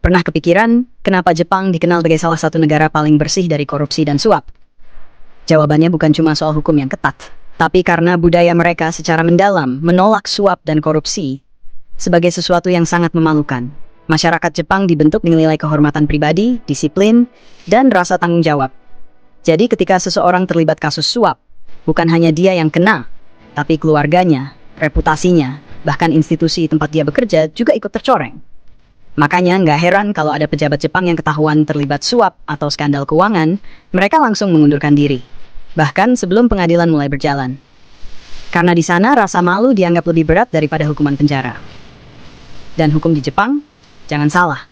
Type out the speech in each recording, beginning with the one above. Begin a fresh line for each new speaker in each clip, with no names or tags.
Pernah kepikiran, kenapa Jepang dikenal sebagai salah satu negara paling bersih dari korupsi dan suap? Jawabannya bukan cuma soal hukum yang ketat, tapi karena budaya mereka secara mendalam menolak suap dan korupsi sebagai sesuatu yang sangat memalukan. Masyarakat Jepang dibentuk dengan nilai kehormatan pribadi, disiplin, dan rasa tanggung jawab. Jadi ketika seseorang terlibat kasus suap, bukan hanya dia yang kena, tapi keluarganya, reputasinya, bahkan institusi tempat dia bekerja juga ikut tercoreng. Makanya nggak heran kalau ada pejabat Jepang yang ketahuan terlibat suap atau skandal keuangan, mereka langsung mengundurkan diri. Bahkan sebelum pengadilan mulai berjalan. Karena di sana rasa malu dianggap lebih berat daripada hukuman penjara. Dan hukum di Jepang, jangan salah.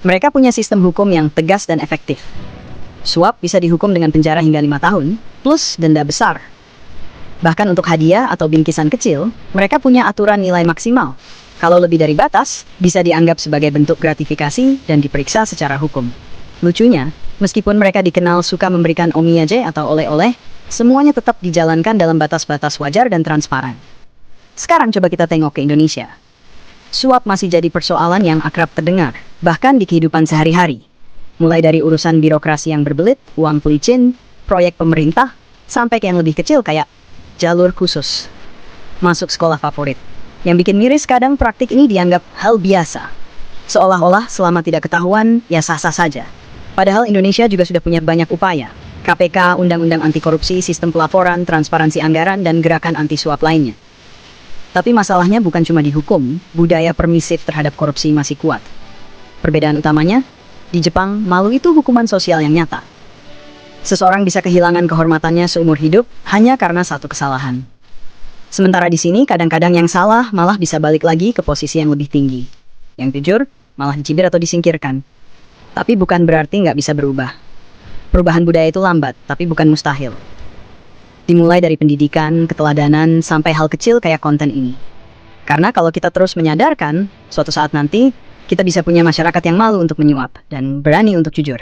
Mereka punya sistem hukum yang tegas dan efektif. Suap bisa dihukum dengan penjara hingga 5 tahun, plus denda besar. Bahkan untuk hadiah atau bingkisan kecil, mereka punya aturan nilai maksimal. Kalau lebih dari batas, bisa dianggap sebagai bentuk gratifikasi dan diperiksa secara hukum. Lucunya, meskipun mereka dikenal suka memberikan omiyaje atau oleh-oleh, semuanya tetap dijalankan dalam batas-batas wajar dan transparan. Sekarang coba kita tengok ke Indonesia. Suap masih jadi persoalan yang akrab terdengar, bahkan di kehidupan sehari-hari. Mulai dari urusan birokrasi yang berbelit, uang pelicin, proyek pemerintah, sampai ke yang lebih kecil kayak jalur khusus masuk sekolah favorit. Yang bikin miris kadang praktik ini dianggap hal biasa. Seolah-olah selama tidak ketahuan, ya sah-sah saja. Padahal Indonesia juga sudah punya banyak upaya. KPK, Undang-Undang Anti Korupsi, Sistem Pelaporan, Transparansi Anggaran, dan gerakan anti suap lainnya. Tapi masalahnya bukan cuma di hukum, budaya permisif terhadap korupsi masih kuat. Perbedaan utamanya, di Jepang, malu itu hukuman sosial yang nyata. Seseorang bisa kehilangan kehormatannya seumur hidup hanya karena satu kesalahan. Sementara di sini, kadang-kadang yang salah malah bisa balik lagi ke posisi yang lebih tinggi. Yang jujur, malah dicibir atau disingkirkan. Tapi bukan berarti nggak bisa berubah. Perubahan budaya itu lambat, tapi bukan mustahil. Dimulai dari pendidikan, keteladanan, sampai hal kecil kayak konten ini. Karena kalau kita terus menyadarkan, suatu saat nanti, kita bisa punya masyarakat yang malu untuk menyuap dan berani untuk jujur.